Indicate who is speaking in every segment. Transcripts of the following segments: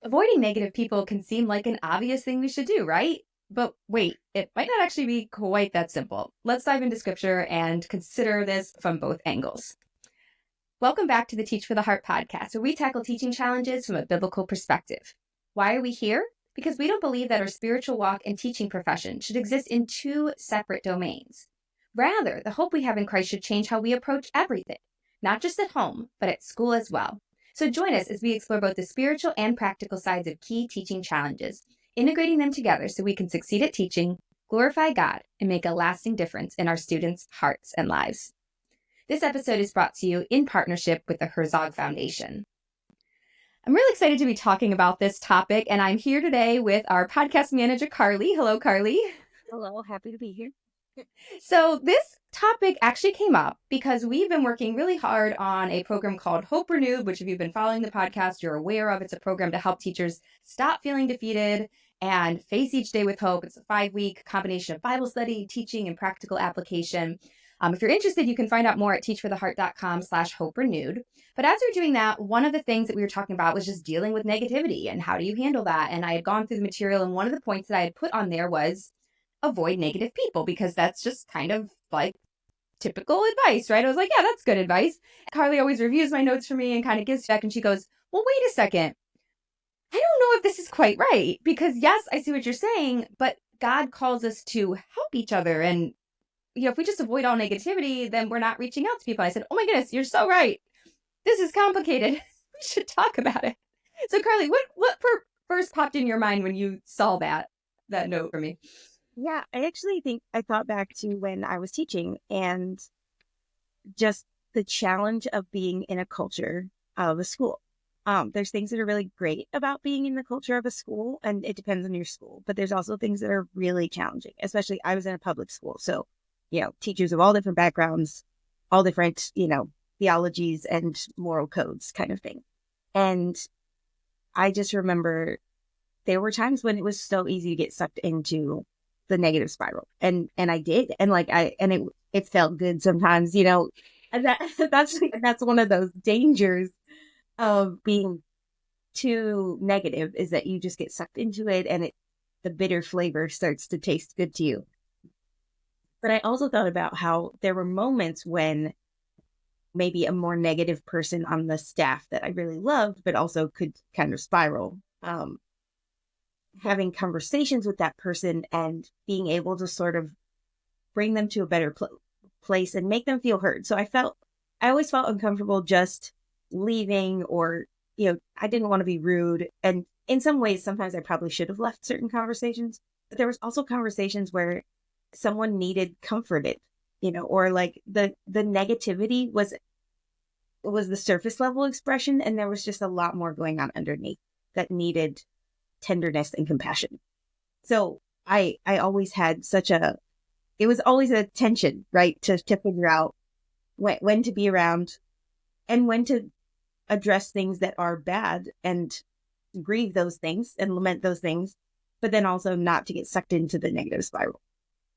Speaker 1: Avoiding negative people can seem like an obvious thing we should do, right? But wait, it might not actually be quite that simple. Let's dive into scripture and consider this from both angles. Welcome back to the Teach for the Heart podcast, where we tackle teaching challenges from a biblical perspective. Why are we here? Because we don't believe that our spiritual walk and teaching profession should exist in two separate domains. Rather, the hope we have in Christ should change how we approach everything, not just at home, but at school as well. So join us as we explore both the spiritual and practical sides of key teaching challenges, integrating them together so we can succeed at teaching, glorify God, and make a lasting difference in our students' hearts and lives. This episode is brought to you in partnership with the Herzog Foundation. I'm really excited to be talking about this topic, and I'm here today with our podcast manager, Carly. Hello, Carly.
Speaker 2: Hello, happy to be here.
Speaker 1: So this topic actually came up because we've been working really hard on a program called Hope Renewed, which if you've been following the podcast, you're aware of. It's a program to help teachers stop feeling defeated and face each day with hope. It's a 5-week combination of Bible study, teaching, and practical application. If you're interested, you can find out more at teachfortheheart.com/hope renewed. But as we're doing that, one of the things that we were talking about was just dealing with negativity and how do you handle that? And I had gone through the material, and one of the points that I had put on there was avoid negative people, because that's just kind of like typical advice, right? I was like, yeah, that's good advice. Carly always reviews my notes for me and kind of gives feedback, and she goes, well, wait a second. I don't know if this is quite right, because yes, I see what you're saying, but God calls us to help each other. And if we just avoid all negativity, then we're not reaching out to people. I said, oh my goodness, you're so right. This is complicated. We should talk about it. So Carly, what first popped in your mind when you saw that note for me?
Speaker 2: Yeah, I actually think I thought back to when I was teaching and just the challenge of being in a culture of a school. There's things that are really great about being in the culture of a school, and it depends on your school, but there's also things that are really challenging, especially I was in a public school. So, teachers of all different backgrounds, all different, theologies and moral codes kind of thing. And I just remember there were times when it was so easy to get sucked into the negative spiral. And I did. And it felt good sometimes, and that's one of those dangers of being too negative, is that you just get sucked into it and the bitter flavor starts to taste good to you. But I also thought about how there were moments when maybe a more negative person on the staff that I really loved, but also could kind of spiral. Having conversations with that person and being able to sort of bring them to a better place and make them feel heard. So I always felt uncomfortable just leaving, or, I didn't want to be rude. And in some ways, sometimes I probably should have left certain conversations, but there was also conversations where someone needed comforted, or like the negativity was the surface level expression. And there was just a lot more going on underneath that needed tenderness and compassion. So I always had it was always a tension, right? To figure out when to be around and when to address things that are bad and grieve those things and lament those things, but then also not to get sucked into the negative spiral.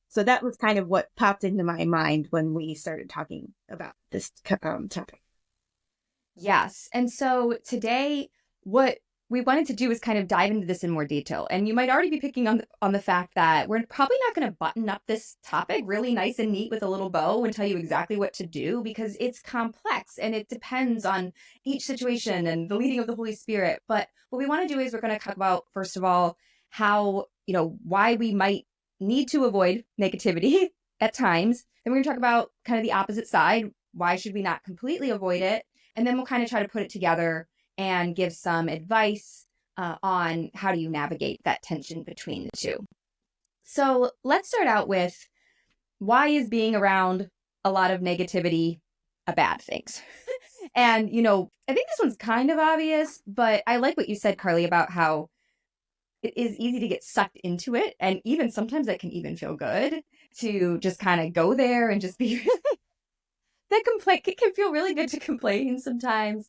Speaker 2: So that was kind of what popped into my mind when we started talking about this topic.
Speaker 1: Yes. And so today, what we wanted to do is kind of dive into this in more detail. And you might already be picking on the fact that we're probably not going to button up this topic really nice and neat with a little bow and tell you exactly what to do, because it's complex and it depends on each situation and the leading of the Holy Spirit. But what we want to do is we're going to talk about, first of all, how, why we might need to avoid negativity at times. Then we're going to talk about kind of the opposite side. Why should we not completely avoid it? And then we'll kind of try to put it together and give some advice on how do you navigate that tension between the two. So let's start out with, why is being around a lot of negativity a bad thing? And, I think this one's kind of obvious, but I like what you said, Carly, about how it is easy to get sucked into it. And even sometimes that can even feel good to just kind of go there and just be it can feel really good to complain sometimes.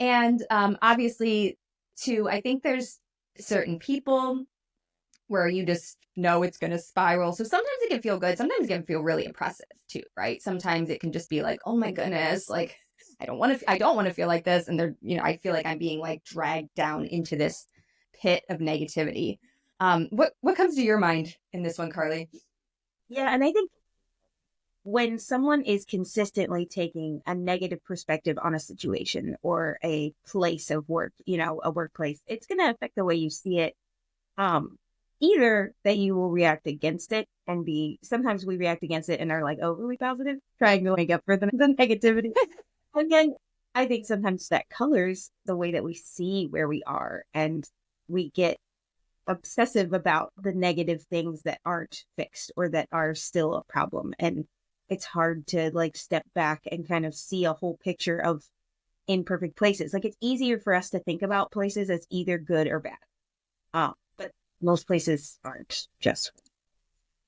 Speaker 1: And obviously, too, I think there's certain people where you just know it's going to spiral. So sometimes it can feel good. Sometimes it can feel really impressive, too, right? Sometimes it can just be like, oh my goodness, like, I don't want to feel like this. And I feel like I'm being like dragged down into this pit of negativity. What comes to your mind in this one, Carly?
Speaker 2: Yeah, and I think when someone is consistently taking a negative perspective on a situation or a place of work, a workplace, it's going to affect the way you see it. Either that you will react against it and sometimes we react against it and are like overly positive, trying to make up for the negativity. And then I think sometimes that colors the way that we see where we are, and we get obsessive about the negative things that aren't fixed or that are still a problem. And it's hard to like step back and kind of see a whole picture of imperfect places. Like it's easier for us to think about places as either good or bad. But most places aren't just.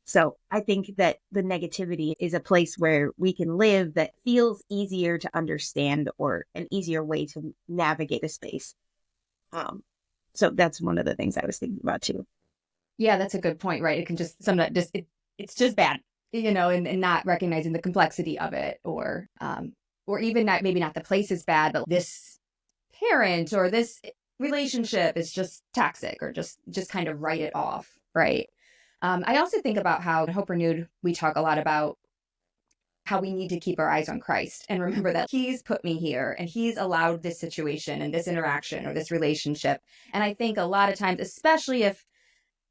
Speaker 2: So I think that the negativity is a place where we can live that feels easier to understand or an easier way to navigate a space. So that's one of the things I was thinking about too.
Speaker 1: Yeah, that's a good point, right? It can just sometimes it's just bad, and not recognizing the complexity of it, or even not, maybe not the place is bad, but this parent or this relationship is just toxic, or just kind of write it off, right? I also think about how in Hope Renewed we talk a lot about how we need to keep our eyes on Christ and remember that he's put me here and he's allowed this situation and this interaction or this relationship. And I think a lot of times, especially if,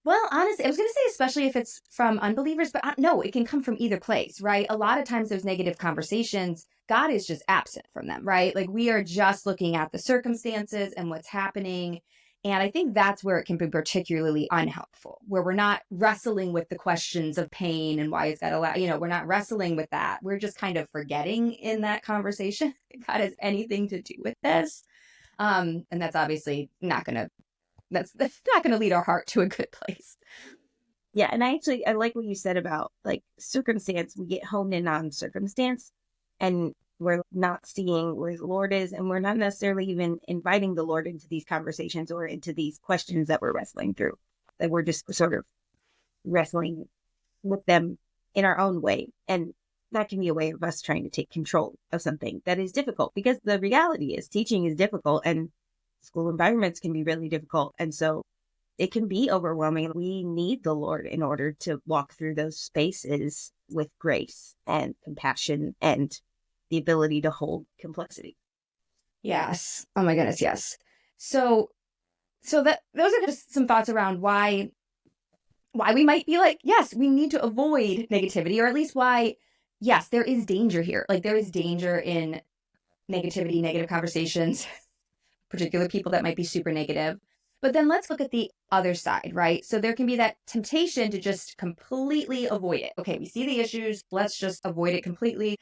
Speaker 1: well, honestly, I was going to say, especially if it's from unbelievers, but no, it can come from either place, right? A lot of times those negative conversations, God is just absent from them, right? Like we are just looking at the circumstances and what's happening. And I think that's where it can be particularly unhelpful, where we're not wrestling with the questions of pain and why is that allowed. We're not wrestling with that. We're just kind of forgetting in that conversation God has anything to do with this. And that's obviously not going to, that's not going to lead our heart to a good place.
Speaker 2: Yeah. And I like what you said about like circumstance. We get honed in on circumstance and we're not seeing where the Lord is. And we're not necessarily even inviting the Lord into these conversations or into these questions that we're wrestling through, that we're just sort of wrestling with them in our own way. And that can be a way of us trying to take control of something that is difficult, because the reality is teaching is difficult and school environments can be really difficult. And so it can be overwhelming. We need the Lord in order to walk through those spaces with grace and compassion and the ability to hold complexity.
Speaker 1: Yes. Oh my goodness, yes. So that those are just some thoughts around why we might be like, yes, we need to avoid negativity, or at least why, yes, there is danger here. Like there is danger in negativity, negative conversations, particular people that might be super negative. But then let's look at the other side, right? So there can be that temptation to just completely avoid it. Okay, we see the issues, let's just avoid it completely.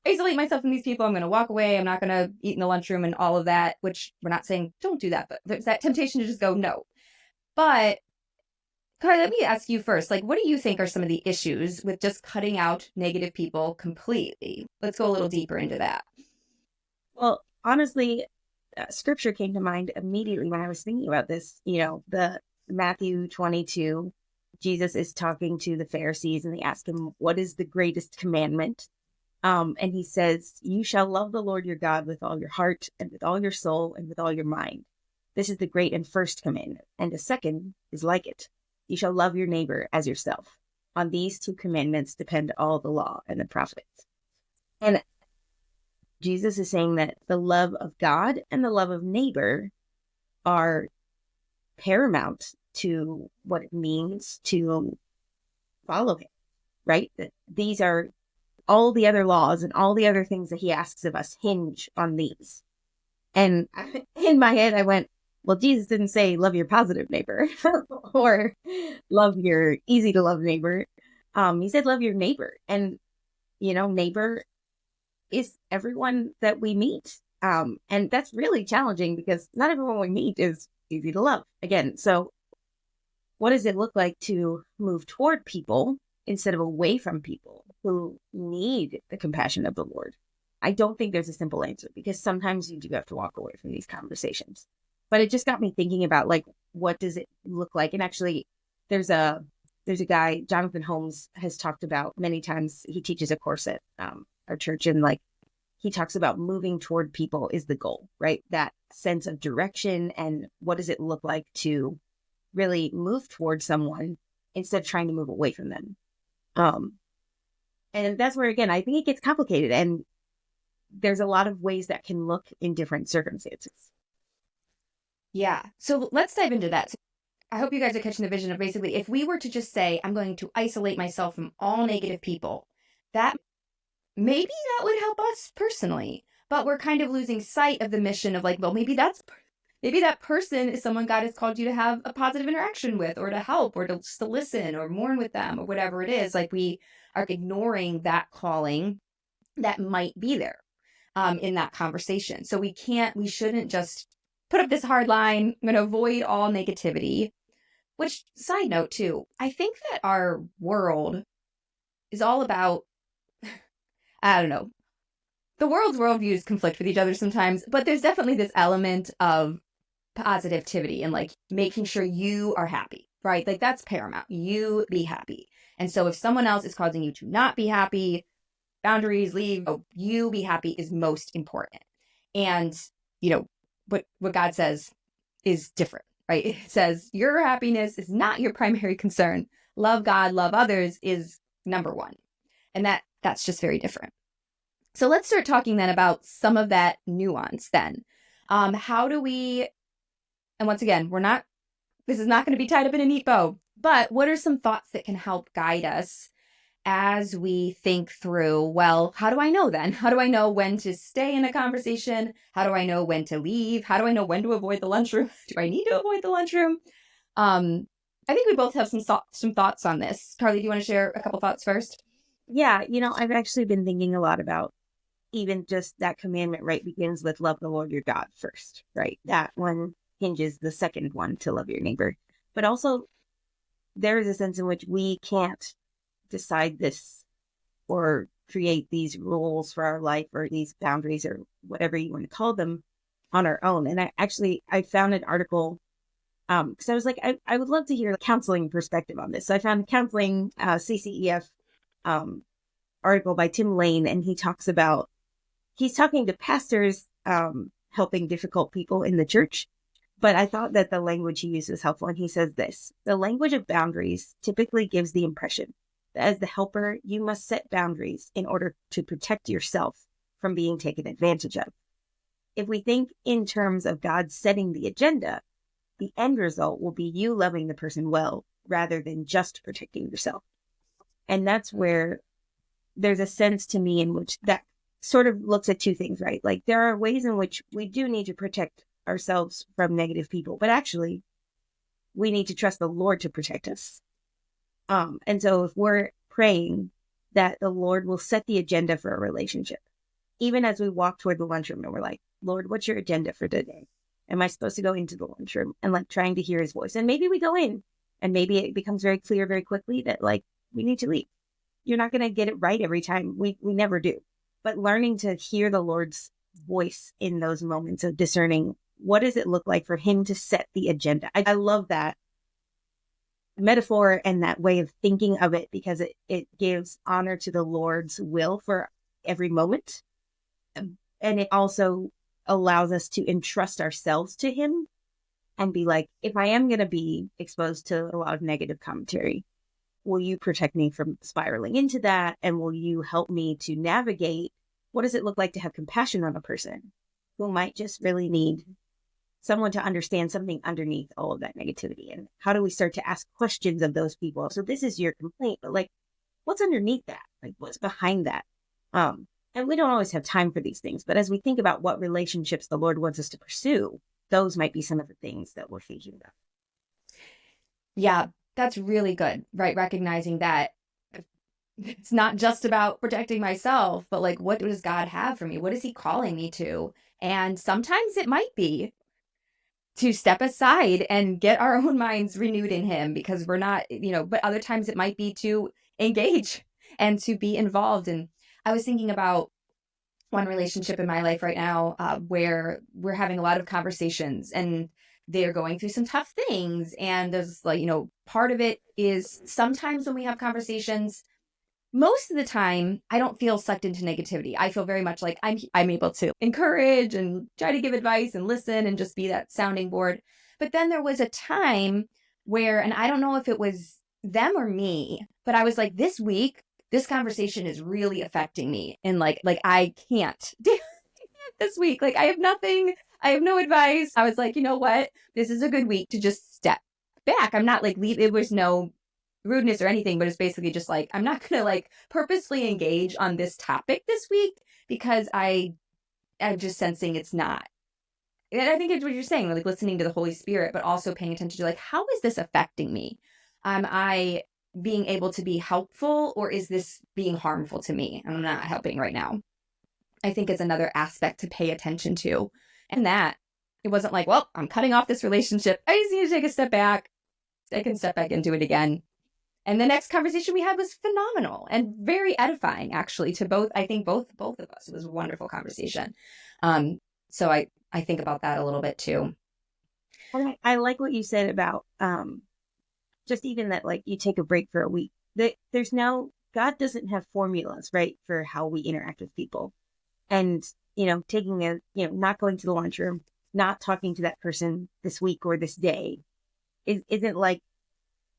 Speaker 1: Isolate myself from these people. I'm going to walk away. I'm not going to eat in the lunchroom and all of that, which we're not saying don't do that, but there's that temptation to just go, no. But Carly, let me ask you first, like, what do you think are some of the issues with just cutting out negative people completely? Let's go a little deeper into that.
Speaker 2: Well, honestly, scripture came to mind immediately when I was thinking about this. The Matthew 22, Jesus is talking to the Pharisees and they ask him, what is the greatest commandment? And he says, you shall love the Lord your God with all your heart and with all your soul and with all your mind. This is the great and first commandment. And the second is like it. You shall love your neighbor as yourself. On these two commandments depend all the law and the prophets. And Jesus is saying that the love of God and the love of neighbor are paramount to what it means to follow him, right? That these are all the other laws and all the other things that he asks of us hinge on these. And in my head, I went, well, Jesus didn't say love your positive neighbor or love your easy to love neighbor. He said love your neighbor. And, neighbor is everyone that we meet. And that's really challenging because not everyone we meet is easy to love. Again, so what does it look like to move toward people instead of away from people who need the compassion of the Lord? I don't think there's a simple answer, because sometimes you do have to walk away from these conversations. But it just got me thinking about, like, what does it look like? And actually, there's a guy, Jonathan Holmes, has talked about many times. He teaches a course at our church, and like he talks about moving toward people is the goal, right? That sense of direction and what does it look like to really move towards someone instead of trying to move away from them. Um, and that's where, again, I think it gets complicated, and there's a lot of ways that can look in different circumstances.
Speaker 1: Yeah. So let's dive into that. So I hope you guys are catching the vision of basically if we were to just say, I'm going to isolate myself from all negative people, that maybe that would help us personally. But we're kind of losing sight of the mission of like, well, maybe that person is someone God has called you to have a positive interaction with, or to help, or to just to listen or mourn with them, or whatever it is. Like we are ignoring that calling that might be there in that conversation. So we shouldn't just put up this hard line. I'm going to avoid all negativity. Which, side note too, I think that our world is all about, I don't know, the world's worldviews conflict with each other sometimes, but there's definitely this element of positivity and like making sure you are happy, right? Like that's paramount. You be happy. And so if someone else is causing you to not be happy, boundaries, leave, you be happy is most important. And, what God says is different, right? It says your happiness is not your primary concern. Love God, love others is number one. And that's just very different. So let's start talking then about some of that nuance then. How do we, and once again, this is not going to be tied up in a neat bow, but what are some thoughts that can help guide us as we think through, well, how do I know then? How do I know when to stay in a conversation? How do I know when to leave? How do I know when to avoid the lunchroom? Do I need to avoid the lunchroom? I think we both have some thoughts on this. Carly, do you want to share a couple thoughts first?
Speaker 2: Yeah, I've actually been thinking a lot about even just that commandment, right, begins with love the Lord your God first, right? That one hinges the second one to love your neighbor. But also, there is a sense in which we can't decide this or create these rules for our life or these boundaries or whatever you want to call them on our own. And I found an article because I was like, I would love to hear a counseling perspective on this. So I found a counseling CCEF article by Tim Lane, and he's talking to pastors helping difficult people in the church. But I thought that the language he used was helpful. And he says this: the language of boundaries typically gives the impression that as the helper, you must set boundaries in order to protect yourself from being taken advantage of. If we think in terms of God setting the agenda, the end result will be you loving the person well rather than just protecting yourself. And that's where there's a sense to me in which that sort of looks at two things, right? Like there are ways in which we do need to protect ourselves from negative people, but actually we need to trust the Lord to protect us. And so if we're praying that the Lord will set the agenda for a relationship, even as we walk toward the lunchroom and we're like, Lord, what's your agenda for today? Am I supposed to go into the lunchroom and like trying to hear his voice? And maybe we go in and maybe it becomes very clear very quickly that like we need to leave. You're not going to get it right every time. We never do. But learning to hear the Lord's voice in those moments of discerning, what does it look like for him to set the agenda? I love that metaphor and that way of thinking of it, because it gives honor to the Lord's will for every moment. And it also allows us to entrust ourselves to him and be like, if I am going to be exposed to a lot of negative commentary, will you protect me from spiraling into that? And will you help me to navigate what does it look like to have compassion on a person who might just really need someone to understand something underneath all of that negativity? And how do we start to ask questions of those people? So this is your complaint, but like, what's underneath that? Like, what's behind that? And we don't always have time for these things, but as we think about what relationships the Lord wants us to pursue, those might be some of the things that we're thinking about.
Speaker 1: Yeah, that's really good, right? Recognizing that it's not just about protecting myself, but like, what does God have for me? What is he calling me to? And sometimes it might be to step aside and get our own minds renewed in him because we're not, but other times it might be to engage and to be involved. And I was thinking about one relationship in my life right now where we're having a lot of conversations and they're going through some tough things. And there's like, part of it is sometimes when we have conversations, most of the time I don't feel sucked into negativity. I feel very much like I'm able to encourage and try to give advice and listen and just be that sounding board. But then there was a time where, and I don't know if it was them or me, but I was like, this week this conversation is really affecting me, and like I can't this week. Like I have nothing, I have no advice. I was like, you know what? This is a good week to just step back. I'm not like leave. It was no rudeness or anything, but it's basically just like I'm not gonna like purposely engage on this topic this week because I'm just sensing it's not. And I think it's what you're saying, like listening to the Holy Spirit, but also paying attention to like how is this affecting me? Am I being able to be helpful, or is this being harmful to me? I'm not helping right now. I think it's another aspect to pay attention to. And that it wasn't like, well, I'm cutting off this relationship. I just need to take a step back. I can step back into it again. And the next conversation we had was phenomenal and very edifying, actually, to both. I think both of us. It was a wonderful conversation. So I think about that a little bit too.
Speaker 2: I like what you said about just even that, like, you take a break for a week. There's no, God doesn't have formulas, right, for how we interact with people. And, taking not going to the lunchroom, not talking to that person this week or this day isn't like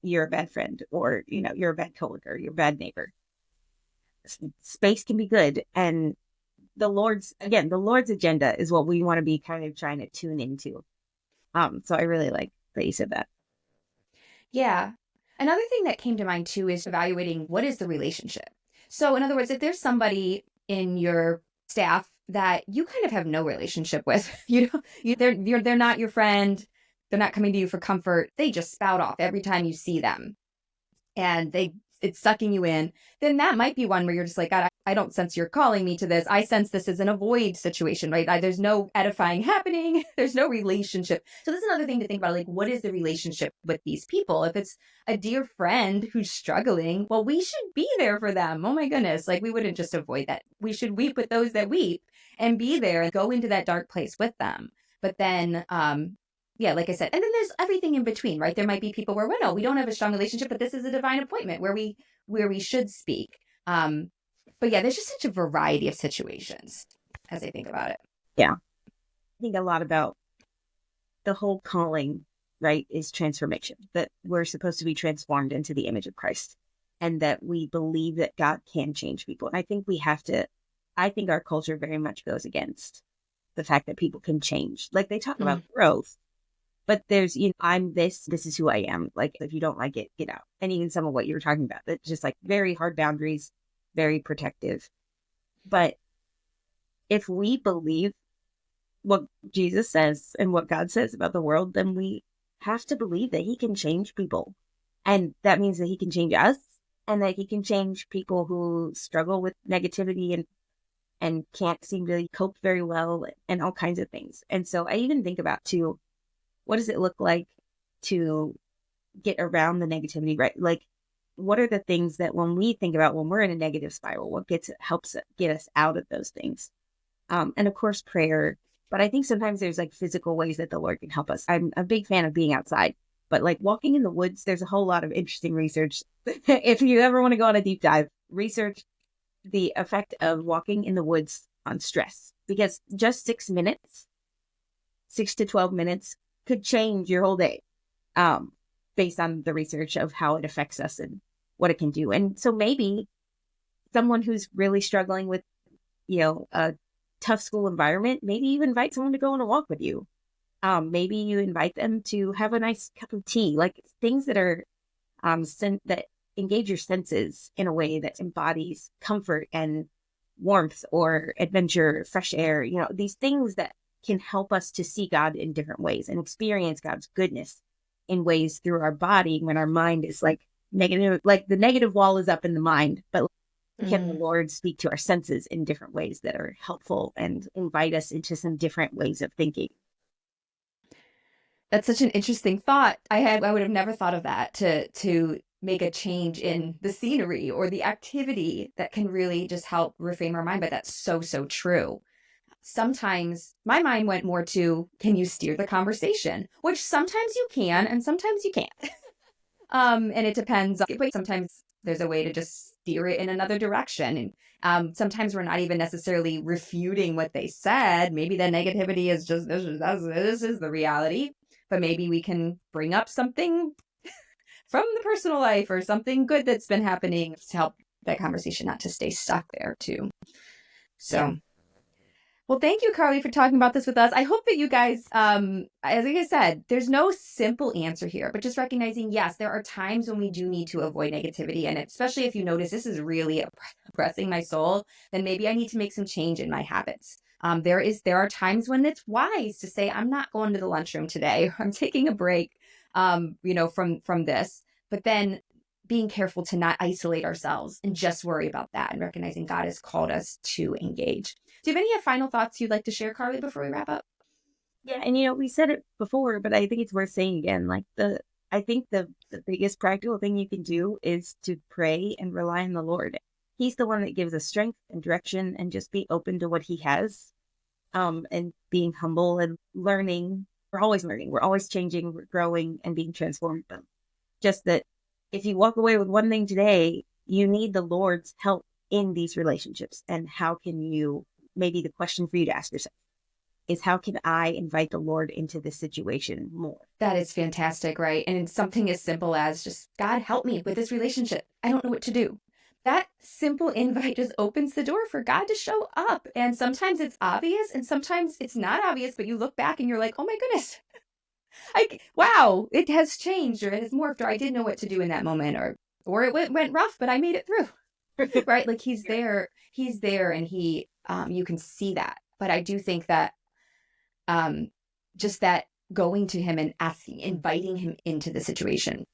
Speaker 2: you're a bad friend or, you're a bad coworker, you're a bad neighbor. Space can be good. And the Lord's agenda is what we want to be kind of trying to tune into. So I really like that you said that.
Speaker 1: Yeah. Another thing that came to mind too is evaluating what is the relationship. So in other words, if there's somebody in your staff that you kind of have no relationship with, they're not your friend, they're not coming to you for comfort, they just spout off every time you see them, and it's sucking you in, then that might be one where you're just like, God, I don't sense you're calling me to this. I sense this is an avoid situation, right? There's no edifying happening. There's no relationship. So this is another thing to think about. Like, what is the relationship with these people? If it's a dear friend who's struggling, well, we should be there for them. Oh my goodness. Like, we wouldn't just avoid that. We should weep with those that weep and be there and go into that dark place with them. But then, yeah, like I said, and then there's everything in between, right? There might be people where, well, no, we don't have a strong relationship, but this is a divine appointment where we should speak. But yeah, there's just such a variety of situations as I think about it.
Speaker 2: Yeah. I think a lot about the whole calling, right, is transformation, that we're supposed to be transformed into the image of Christ, and that we believe that God can change people. And I think our culture very much goes against the fact that people can change. Like, they talk about growth, but there's, I'm this is who I am. Like, if you don't like it, get out. And even some of what you were talking about, that's just like very hard boundaries, very protective. But if we believe what Jesus says and what God says about the world, then we have to believe that he can change people. And that means that he can change us, and that he can change people who struggle with negativity and can't seem to cope very well, and all kinds of things. And so I even think about too, what does it look like to get around the negativity, right? Like, what are the things that when we think about when we're in a negative spiral, what helps get us out of those things? And of course, prayer. But I think sometimes there's like physical ways that the Lord can help us. I'm a big fan of being outside, but like walking in the woods, there's a whole lot of interesting research. If you ever want to go on a deep dive, research the effect of walking in the woods on stress, because just 6 to 12 minutes could change your whole day, based on the research of how it affects us and what it can do. And so maybe someone who's really struggling with, a tough school environment, maybe you invite someone to go on a walk with you. Maybe you invite them to have a nice cup of tea, like things that are that engage your senses in a way that embodies comfort and warmth or adventure, fresh air, these things that can help us to see God in different ways and experience God's goodness in ways through our body when our mind is like negative, like the negative wall is up in the mind, but can the Lord speak to our senses in different ways that are helpful and invite us into some different ways of thinking?
Speaker 1: That's such an interesting thought. I would have never thought of that, to make a change in the scenery or the activity that can really just help reframe our mind. But that's so, so true. Sometimes my mind went more to, can you steer the conversation? Which sometimes you can and sometimes you can't. And it depends. But sometimes there's a way to just steer it in another direction. And sometimes we're not even necessarily refuting what they said. Maybe the negativity is just, this is the reality, but maybe we can bring up something from the personal life or something good that's been happening to help that conversation not to stay stuck there too. So, yeah. Well, thank you, Carly, for talking about this with us. I hope that you guys, as I said, there's no simple answer here, but just recognizing, yes, there are times when we do need to avoid negativity. And especially if you notice this is really oppressing my soul, then maybe I need to make some change in my habits. There are times when it's wise to say, I'm not going to the lunchroom today. I'm taking a break, from this. But then being careful to not isolate ourselves and just worry about that, and recognizing God has called us to engage. Do you have any final thoughts you'd like to share, Carly, before we wrap up?
Speaker 2: Yeah, and we said it before, but I think it's worth saying again. Like I think the biggest practical thing you can do is to pray and rely on the Lord. He's the one that gives us strength and direction, and just be open to what He has, and being humble and learning. We're always learning. We're always changing. We're growing and being transformed. But just that if you walk away with one thing today, you need the Lord's help in these relationships. And how can you, maybe the question for you to ask yourself is, how can I invite the Lord into this situation more?
Speaker 1: That is fantastic, right? And it's something as simple as just, God, help me with this relationship. I don't know what to do. That simple invite just opens the door for God to show up. And sometimes it's obvious and sometimes it's not obvious, but you look back and you're like, oh my goodness, wow, it has changed, or it has morphed, or I didn't know what to do in that moment, or it went rough, but I made it through. Right? Like he's there, and he, you can see that. But I do think that just that going to him and asking, inviting him into the situation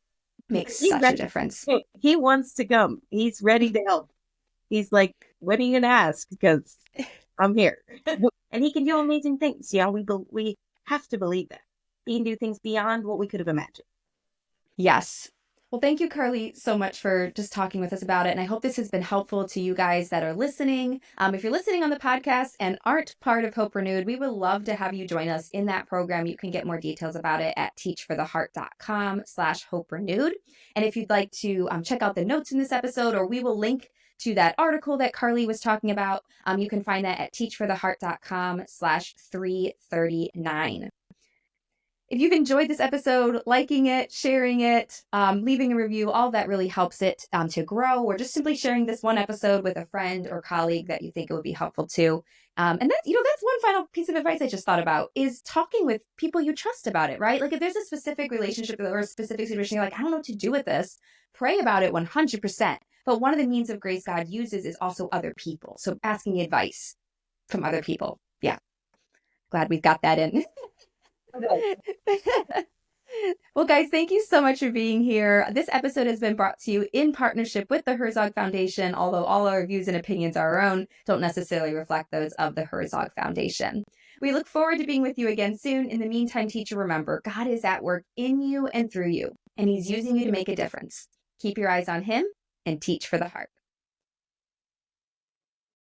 Speaker 1: makes such a difference.
Speaker 2: He wants to come. He's ready to help. He's like, when are you going to ask? Because I'm here. And he can do amazing things. We have to believe that. He can do things beyond what we could have imagined.
Speaker 1: Yes. Well, thank you, Carly, so much for just talking with us about it. And I hope this has been helpful to you guys that are listening. If you're listening on the podcast and aren't part of Hope Renewed, we would love to have you join us in that program. You can get more details about it at teachfortheheart.com/Hope Renewed. And if you'd like to check out the notes in this episode, or we will link to that article that Carly was talking about, you can find that at teachfortheheart.com/339. If you've enjoyed this episode, liking it, sharing it, leaving a review, all that really helps it to grow, or just simply sharing this one episode with a friend or colleague that you think it would be helpful to. And that's one final piece of advice I just thought about, is talking with people you trust about it, right? Like if there's a specific relationship or a specific situation, you're like, I don't know what to do with this, pray about it 100%. But one of the means of grace God uses is also other people. So asking advice from other people. Yeah. Glad we've got that in. Well, guys, thank you so much for being here. This episode has been brought to you in partnership with the Herzog Foundation, although all our views and opinions are our own, don't necessarily reflect those of the Herzog Foundation. We look forward to being with you again soon. In the meantime, teacher, remember, God is at work in you and through you, and He's using you to make a difference. Keep your eyes on Him and teach for the heart.